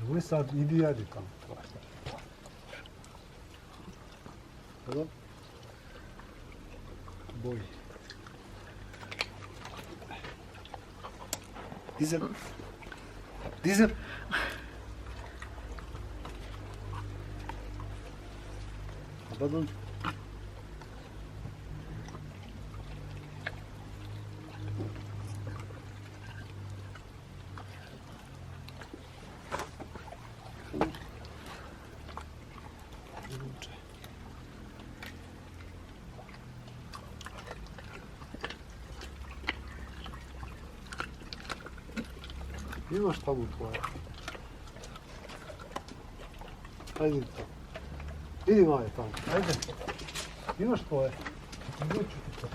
Мы sad ideali tamo. Dobro? Boj. Dizel. Dizel. Pardon. Imaš tamo tvoje. Ajde tamo. Idi Maja tamo. Ajde. Imaš tvoje. Doću ti to.